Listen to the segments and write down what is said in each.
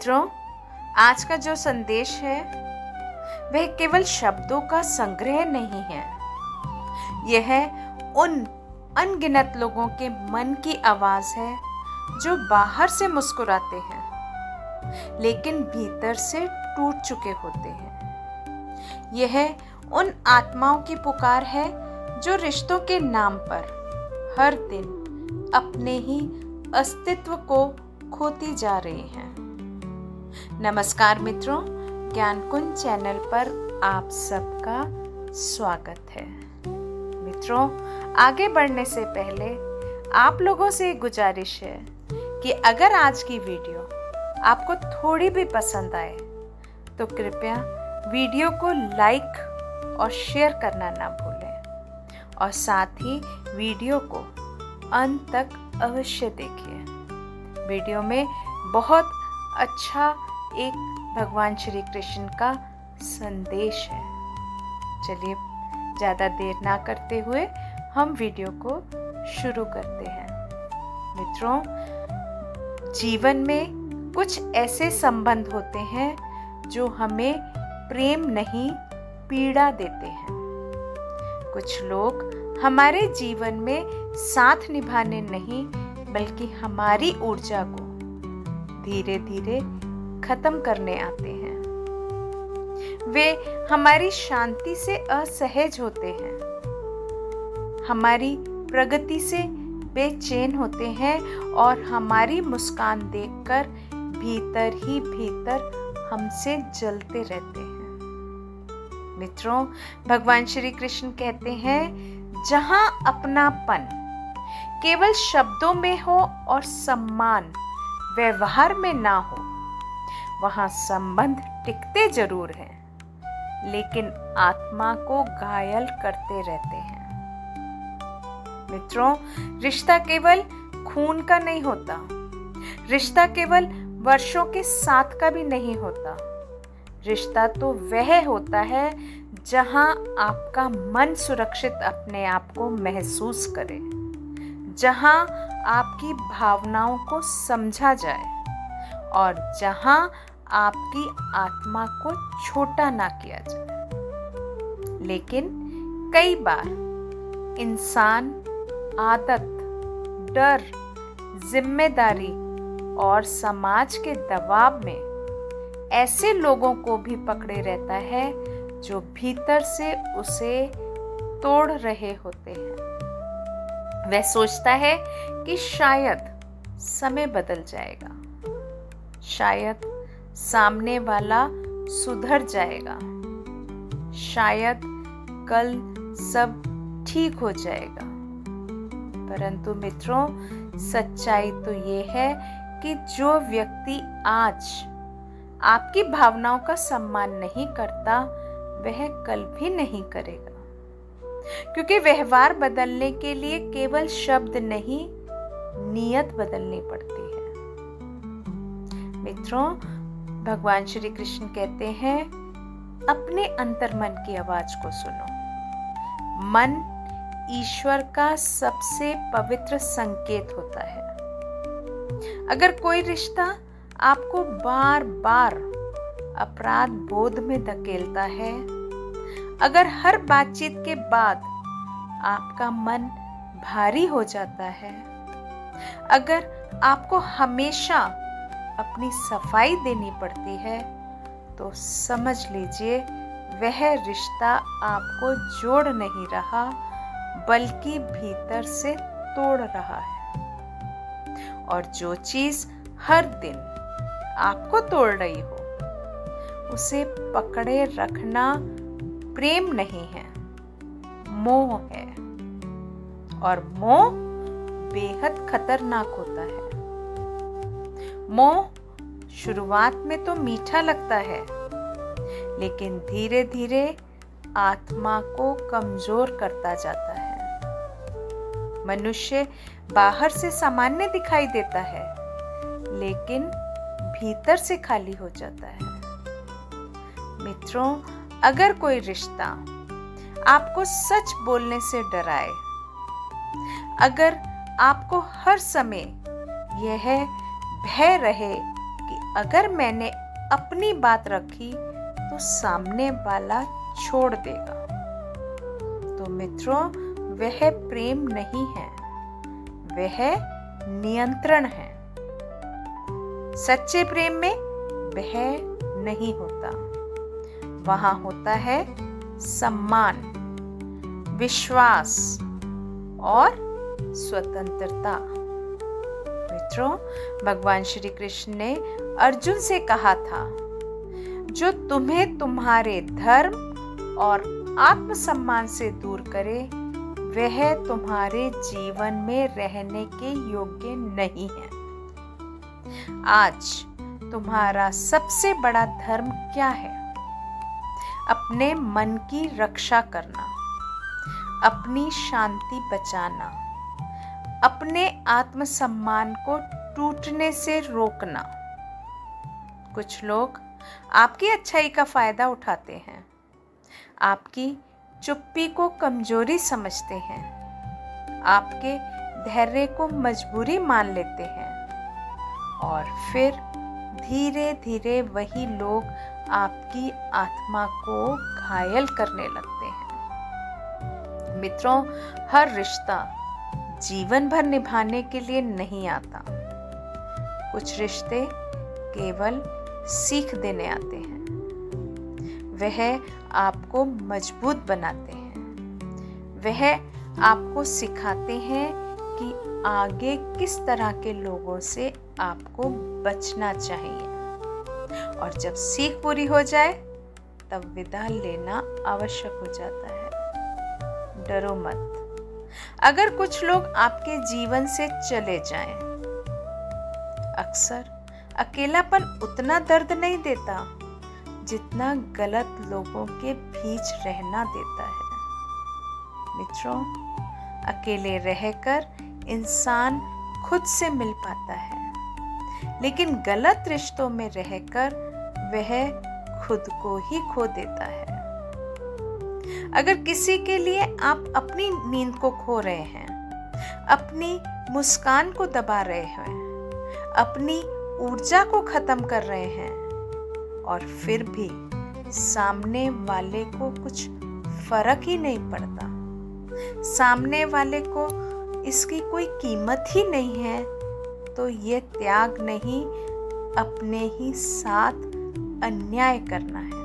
मित्रों, आज का जो संदेश है वह केवल शब्दों का संग्रह नहीं है। यह उन अनगिनत लोगों के मन की आवाज है जो बाहर से मुस्कुराते हैं लेकिन भीतर से टूट चुके होते हैं। यह उन आत्माओं की पुकार है जो रिश्तों के नाम पर हर दिन अपने ही अस्तित्व को खोती जा रही हैं। नमस्कार मित्रों, ज्ञानकुंज चैनल पर आप सबका स्वागत है। मित्रों, आगे बढ़ने से पहले आप लोगों से एक गुजारिश है कि अगर आज की वीडियो आपको थोड़ी भी पसंद आए तो कृपया वीडियो को लाइक और शेयर करना ना भूलें और साथ ही वीडियो को अंत तक अवश्य देखिए। वीडियो में बहुत अच्छा एक भगवान श्री कृष्ण का संदेश है। चलिए ज़्यादा देर ना करते हुए हम वीडियो को शुरू करते हैं। मित्रों, जीवन में कुछ ऐसे संबंध होते हैं जो हमें प्रेम नहीं पीड़ा देते हैं। कुछ लोग हमारे जीवन में साथ निभाने नहीं बल्कि हमारी ऊर्जा को धीरे धीरे खत्म करने आते हैं। वे हमारी शांति से असहज होते हैं, हमारी प्रगति से बेचैन होते हैं और हमारी मुस्कान देखकर भीतर ही भीतर हमसे जलते रहते हैं। मित्रों, भगवान श्री कृष्ण कहते हैं, जहां अपनापन केवल शब्दों में हो और सम्मान व्यवहार में ना हो, वहां संबंध टिकते जरूर हैं लेकिन आत्मा को घायल करते रहते हैं। मित्रों, रिश्ता केवल खून का नहीं होता, रिश्ता केवल वर्षों के साथ का भी नहीं होता। रिश्ता तो वह होता है जहां आपका मन सुरक्षित अपने आप को महसूस करे, जहां आपकी भावनाओं को समझा जाए और जहां आपकी आत्मा को छोटा ना किया जाए। लेकिन कई बार इंसान आदत, डर, जिम्मेदारी और समाज के दबाव में ऐसे लोगों को भी पकड़े रहता है जो भीतर से उसे तोड़ रहे होते हैं। वह सोचता है कि शायद समय बदल जाएगा, शायद सामने वाला सुधर जाएगा, शायद कल सब ठीक हो जाएगा। परंतु मित्रों, सच्चाई तो ये है कि जो व्यक्ति आज आपकी भावनाओं का सम्मान नहीं करता वह कल भी नहीं करेगा, क्योंकि व्यवहार बदलने के लिए केवल शब्द नहीं, नियत बदलनी पड़ती है। मित्रों, भगवान श्री कृष्ण कहते हैं, अपने अंतर्मन की आवाज को सुनो। मन ईश्वर का सबसे पवित्र संकेत होता है। अगर कोई रिश्ता आपको बार बार अपराध बोध में धकेलता है, अगर हर बातचीत के बाद आपका मन भारी हो जाता है, अगर आपको हमेशा अपनी सफाई देनी पड़ती है, तो समझ लीजिए वह रिश्ता आपको जोड़ नहीं रहा बल्कि भीतर से तोड़ रहा है। और जो चीज हर दिन आपको तोड़ रही हो उसे पकड़े रखना प्रेम नहीं है, मोह है। और मोह बेहद खतरनाक होता है। मोह शुरुआत में तो मीठा लगता है लेकिन धीरे धीरे आत्मा को कमजोर करता जाता है। मनुष्य बाहर से सामान्य दिखाई देता है लेकिन भीतर से खाली हो जाता है। मित्रों, अगर कोई रिश्ता आपको सच बोलने से डराए, अगर आपको हर समय यह भय रहे कि अगर मैंने अपनी बात रखी तो सामने वाला छोड़ देगा। तो मित्रों, वह प्रेम नहीं है, वह नियंत्रण है। सच्चे प्रेम में वह नहीं होता, वहां होता है सम्मान, विश्वास और स्वतंत्रता। मित्रों, भगवान श्री कृष्ण ने अर्जुन से कहा था, जो तुम्हें तुम्हारे धर्म और आत्मसम्मान से दूर करे, वह तुम्हारे जीवन में रहने के योग्य नहीं है। आज तुम्हारा सबसे बड़ा धर्म क्या है? अपने मन की रक्षा करना, अपनी शांति बचाना, अपने आत्मसम्मान को टूटने से रोकना। कुछ लोग आपकी अच्छाई का फायदा उठाते हैं, आपकी चुप्पी को कमजोरी समझते हैं, आपके धैर्य को मजबूरी मान लेते हैं और फिर धीरे धीरे वही लोग आपकी आत्मा को घायल करने लगते हैं। मित्रों, हर रिश्ता जीवन भर निभाने के लिए नहीं आता। कुछ रिश्ते केवल सीख देने आते हैं। वह आपको मजबूत बनाते हैं। वह आपको सिखाते हैं कि आगे किस तरह के लोगों से आपको बचना चाहिए। और जब सीख पूरी हो जाए तब विदा लेना आवश्यक हो जाता है। डरो मत। अगर कुछ लोग आपके जीवन से चले जाएं, अक्सर अकेलापन उतना दर्द नहीं देता जितना गलत लोगों के बीच रहना देता है। मित्रों, अकेले रहकर इंसान खुद से मिल पाता है, लेकिन गलत रिश्तों में रहकर वह खुद को ही खो देता है। अगर किसी के लिए आप अपनी नींद को खो रहे हैं, अपनी मुस्कान को दबा रहे हैं, अपनी ऊर्जा को खत्म कर रहे हैं और फिर भी सामने वाले को कुछ फर्क ही नहीं पड़ता, सामने वाले को इसकी कोई कीमत ही नहीं है, तो ये त्याग नहीं, अपने ही साथ अन्याय करना है।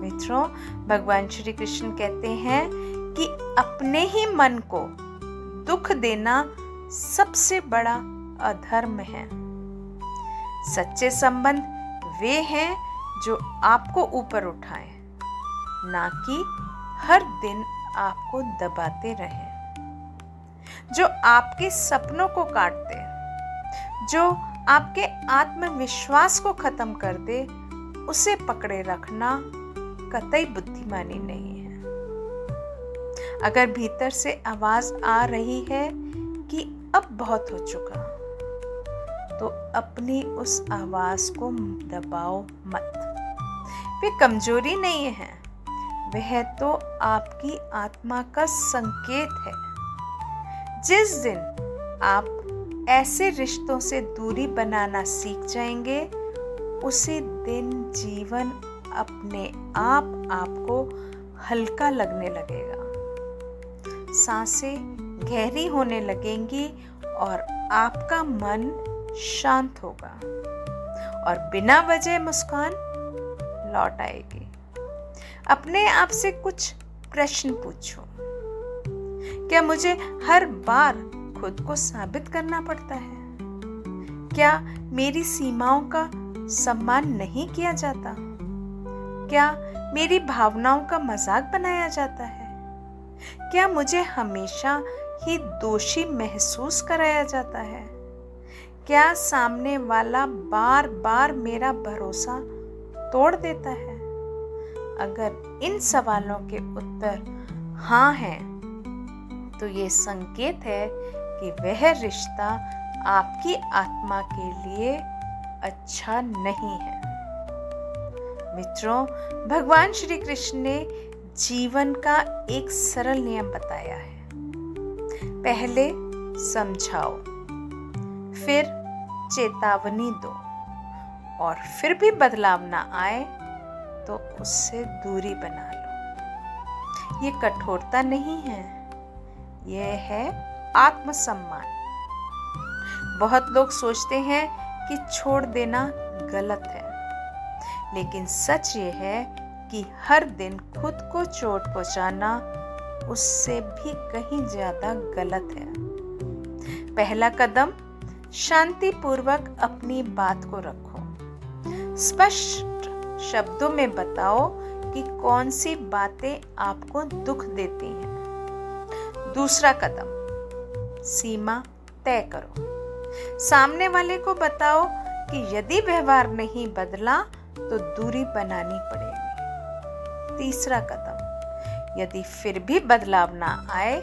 मित्रों, भगवान श्री कृष्ण कहते हैं कि अपने ही मन को दुख देना सबसे बड़ा अधर्म है। सच्चे संबंध वे हैं जो आपको ऊपर उठाएं, ना कि हर दिन आपको दबाते रहें, जो आपके सपनों को काट दे, जो आपके आत्मविश्वास को खत्म कर दे, उसे पकड़े रखना कतई बुद्धिमानी नहीं है। अगर भीतर से आवाज आ रही है कि अब बहुत हो चुका, तो अपनी उस आवाज को दबाओ मत। वे कमजोरी नहीं है, वह तो आपकी आत्मा का संकेत है। जिस दिन आप ऐसे रिश्तों से दूरी बनाना सीख जाएंगे, उसी दिन जीवन अपने आप आपको हल्का लगने लगेगा। सांसें गहरी होने लगेंगी और आपका मन शांत होगा और बिना वजह मुस्कान लौट आएगी। अपने आप से कुछ प्रश्न पूछो। क्या मुझे हर बार खुद को साबित करना पड़ता है? क्या मेरी सीमाओं का सम्मान नहीं किया जाता? क्या मेरी भावनाओं का मजाक बनाया जाता है? क्या मुझे हमेशा ही दोषी महसूस कराया जाता है? क्या सामने वाला बार बार मेरा भरोसा तोड़ देता है? अगर इन सवालों के उत्तर हाँ हैं, तो ये संकेत है कि वह रिश्ता आपकी आत्मा के लिए अच्छा नहीं है। मित्रों, भगवान श्री कृष्ण ने जीवन का एक सरल नियम बताया है। पहले समझाओ, फिर चेतावनी दो और फिर भी बदलाव ना आए तो उससे दूरी बना लो। ये कठोरता नहीं है, यह है आत्मसम्मान। बहुत लोग सोचते हैं कि छोड़ देना गलत है, लेकिन सच ये है कि हर दिन खुद को चोट पहुंचाना उससे भी कहीं ज्यादा गलत है। पहला कदम, शांतिपूर्वक अपनी बात को रखो। स्पष्ट शब्दों में बताओ कि कौन सी बातें आपको दुख देती हैं। दूसरा कदम, सीमा तय करो। सामने वाले को बताओ कि यदि व्यवहार नहीं बदला तो दूरी बनानी पड़ेगी। तीसरा कदम, यदि फिर भी बदलाव ना आए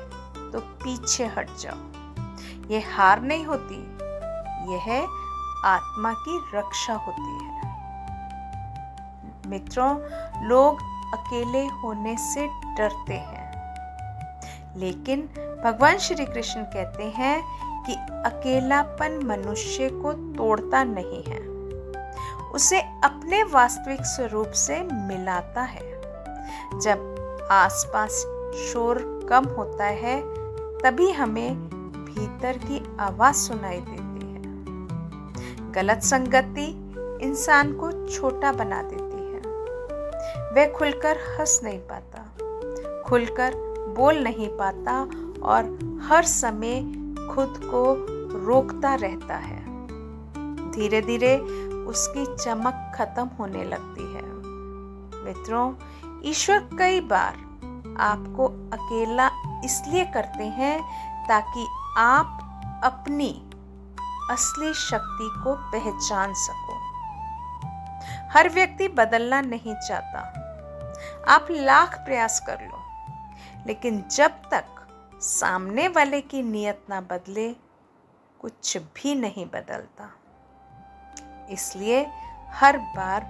तो पीछे हट जाओ। यह हार नहीं होती, यह आत्मा की रक्षा होती है। मित्रों, लोग अकेले होने से डरते हैं, लेकिन भगवान श्री कृष्ण कहते हैं कि अकेलापन मनुष्य को तोड़ता नहीं है, उसे अपने वास्तविक स्वरूप से मिलाता है। जब आसपास शोर कम होता है तभी हमें भीतर की आवाज सुनाई देती है। गलत संगति इंसान को छोटा बना देती है। वह खुलकर हंस नहीं पाता, खुलकर बोल नहीं पाता और हर समय खुद को रोकता रहता है। धीरे धीरे उसकी चमक खत्म होने लगती है। मित्रों, ईश्वर कई बार आपको अकेला इसलिए करते हैं ताकि आप अपनी असली शक्ति को पहचान सको। हर व्यक्ति बदलना नहीं चाहता। आप लाख प्रयास कर लो, लेकिन जब तक सामने वाले की नियत ना बदले कुछ भी नहीं बदलता। इसलिए हर बार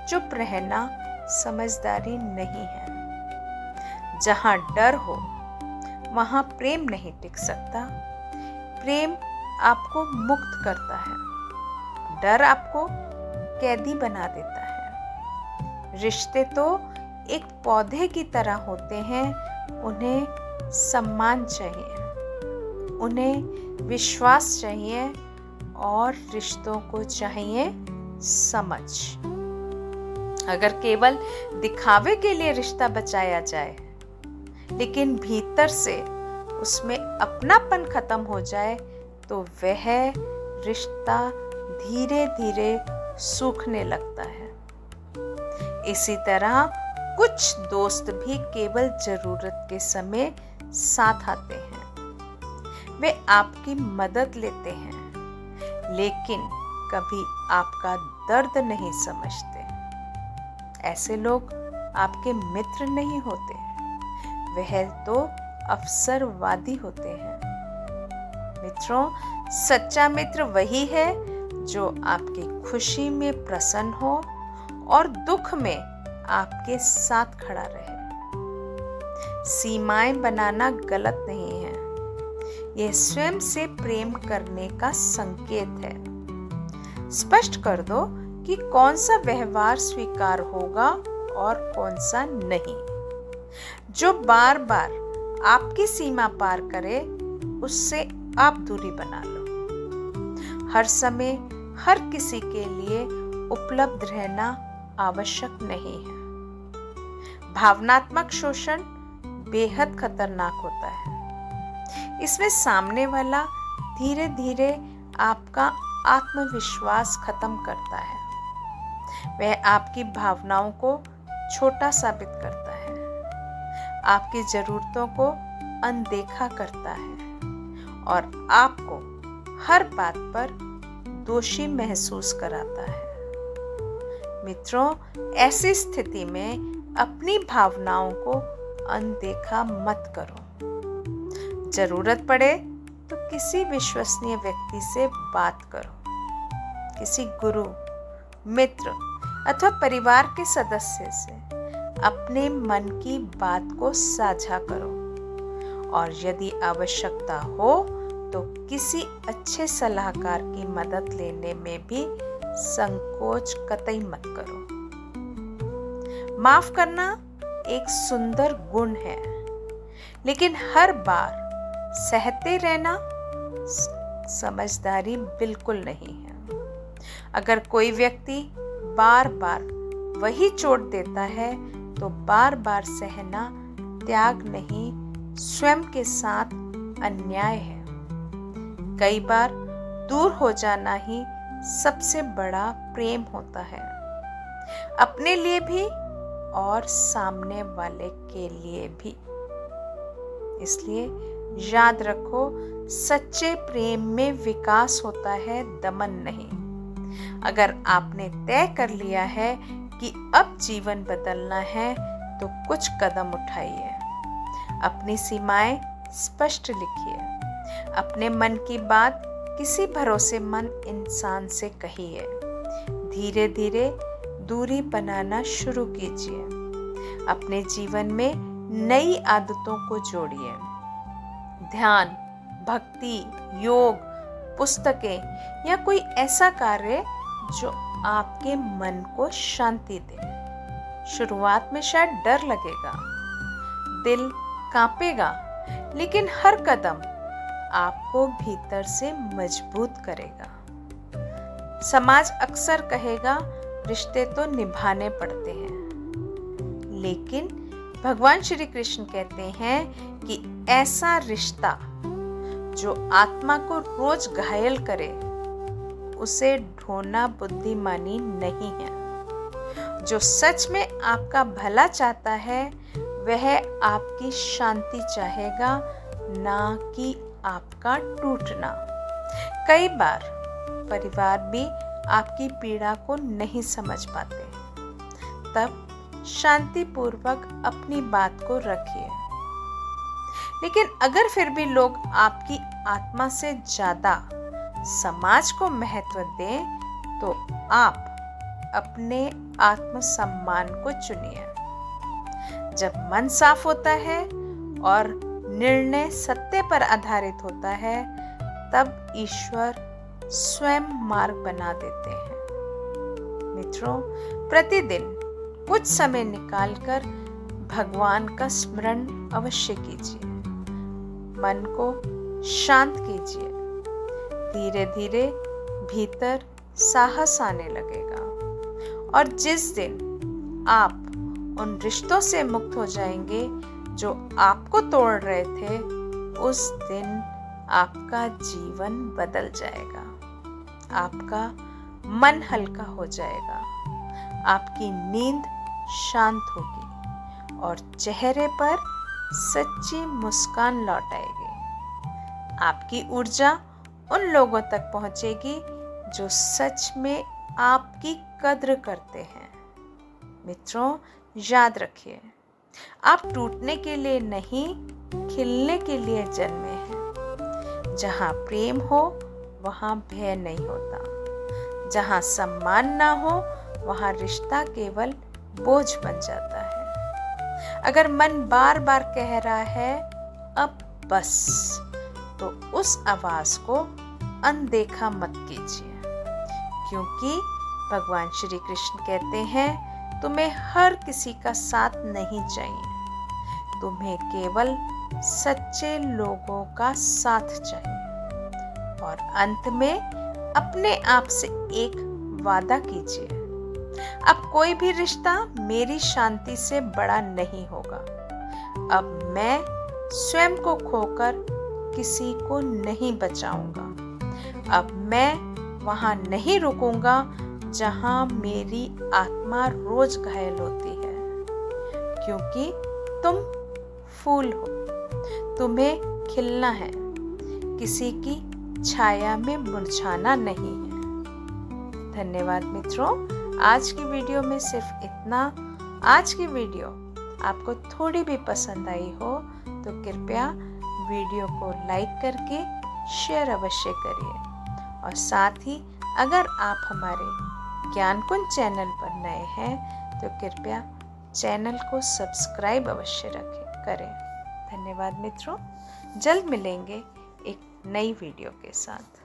चुप रहना समझदारी नहीं है। जहां डर हो वहां प्रेम नहीं टिक सकता। प्रेम आपको मुक्त करता है, डर आपको कैदी बना देता है। रिश्ते तो एक पौधे की तरह होते हैं, उन्हें सम्मान चाहिए, उन्हें विश्वास चाहिए और रिश्तों को चाहिए समझ। अगर केवल दिखावे के लिए रिश्ता बचाया जाए लेकिन भीतर से उसमें अपनापन खत्म हो जाए तो वह रिश्ता धीरे धीरे सूखने लगता है। इसी तरह कुछ दोस्त भी केवल जरूरत के समय साथ आते हैं। वे आपकी मदद लेते हैं, लेकिन कभी आपका दर्द नहीं समझते। ऐसे लोग आपके मित्र नहीं होते, वह तो अवसरवादी होते हैं। मित्रों, सच्चा मित्र वही है जो आपकी खुशी में प्रसन्न हो और दुख में आपके साथ खड़ा रहे। सीमाएं बनाना गलत नहीं है, यह स्वयं से प्रेम करने का संकेत है। स्पष्ट कर दो कि कौन सा व्यवहार स्वीकार होगा और कौन सा नहीं। जो बार बार आपकी सीमा पार करे उससे आप दूरी बना लो। हर समय हर किसी के लिए उपलब्ध रहना आवश्यक नहीं है। भावनात्मक शोषण बेहद खतरनाक होता है। इसमें सामने वाला धीरे धीरे आपका आत्मविश्वास खत्म करता है। वह आपकी भावनाओं को छोटा साबित करता है, आपकी जरूरतों को अनदेखा करता है और आपको हर बात पर दोषी महसूस कराता है। मित्रों, ऐसी स्थिति में अपनी भावनाओं को अनदेखा मत करो। जरूरत पड़े तो किसी विश्वसनीय व्यक्ति से बात करो। किसी गुरु, मित्र अथवा परिवार के सदस्य से अपने मन की बात को साझा करो और यदि आवश्यकता हो तो किसी अच्छे सलाहकार की मदद लेने में भी संकोच कतई मत करो। माफ करना एक सुंदर गुण है, लेकिन हर बार सहते रहना समझदारी बिल्कुल नहीं है। अगर कोई व्यक्ति बार बार वही चोट देता है तो बार बार सहना त्याग नहीं, स्वयं के साथ अन्याय है। कई बार दूर हो जाना ही सबसे बड़ा प्रेम होता है, अपने लिए भी और सामने वाले के लिए भी। इसलिए याद रखो, सच्चे प्रेम में विकास होता है, दमन नहीं। अगर आपने तय कर लिया है कि अब जीवन बदलना है तो कुछ कदम उठाइए। अपनी सीमाएं स्पष्ट लिखिए। अपने मन की बात किसी भरोसेमंद इंसान से कहिए। धीरे धीरे दूरी बनाना शुरू कीजिए। अपने जीवन में नई आदतों को जोड़िए। ध्यान, भक्ति, योग, पुस्तकें या कोई ऐसा कार्य जो आपके मन को शांति दे। शुरुआत में शायद डर लगेगा, दिल कांपेगा, लेकिन हर कदम आपको भीतर से मजबूत करेगा। समाज अक्सर कहेगा रिश्ते तो निभाने पड़ते हैं, लेकिन भगवान श्री कृष्ण कहते हैं कि ऐसा रिश्ता जो आत्मा को रोज घायल करे, उसे ढूंढना बुद्धिमानी नहीं है। जो सच में आपका भला चाहता है वह आपकी शांति चाहेगा, ना कि आपका टूटना। कई बार परिवार भी आपकी पीड़ा को नहीं समझ पाते, तब शांतिपूर्वक अपनी बात को रखिए। लेकिन अगर फिर भी लोग आपकी आत्मा से ज्यादा समाज को महत्व दें, तो आप अपने आत्मसम्मान को चुनिए। जब मन साफ होता है और निर्णय सत्य पर आधारित होता है, तब ईश्वर स्वयं मार्ग बना देते हैं। मित्रों, प्रतिदिन कुछ समय निकालकर भगवान का स्मरण अवश्य कीजिए। मन को शांत कीजिए। धीरे धीरे भीतर साहस आने लगेगा, और जिस दिन आप उन रिश्तों से मुक्त हो जाएंगे जो आपको तोड़ रहे थे, उस दिन आपका जीवन बदल जाएगा। आपका मन हल्का हो जाएगा, आपकी नींद शांत होगी और चेहरे पर सच्ची मुस्कान लौट आएगी। आपकी ऊर्जा उन लोगों तक पहुंचेगी जो सच में आपकी कद्र करते हैं। मित्रों, याद रखिए, आप टूटने के लिए नहीं, खिलने के लिए जन्मे हैं। जहाँ प्रेम हो वहाँ भय नहीं होता। जहाँ सम्मान ना हो वहाँ रिश्ता केवल बोझ बन जाता है। अगर मन बार बार कह रहा है अब बस, तो उस आवाज को अनदेखा मत कीजिए, क्योंकि भगवान श्री कृष्ण कहते हैं तुम्हें हर किसी का साथ नहीं चाहिए, तुम्हें केवल सच्चे लोगों का साथ चाहिए। और अंत में अपने आप से एक वादा कीजिए, अब कोई भी रिश्ता मेरी शांति से बड़ा नहीं होगा। अब मैं स्वयं को खोकर किसी को नहीं बचाऊंगा। अब मैं वहां नहीं रुकूंगा जहां मेरी आत्मा रोज घायल होती है, क्योंकि तुम फूल हो, तुम्हें खिलना है, किसी की छाया में मुरझाना नहीं है। धन्यवाद मित्रों, आज की वीडियो में सिर्फ इतना। आज की वीडियो आपको थोड़ी भी पसंद आई हो तो कृपया वीडियो को लाइक करके शेयर अवश्य करिए, और साथ ही अगर आप हमारे ज्ञानकुंज चैनल पर नए हैं तो कृपया चैनल को सब्सक्राइब अवश्य करें। धन्यवाद मित्रों, जल्द मिलेंगे एक नई वीडियो के साथ।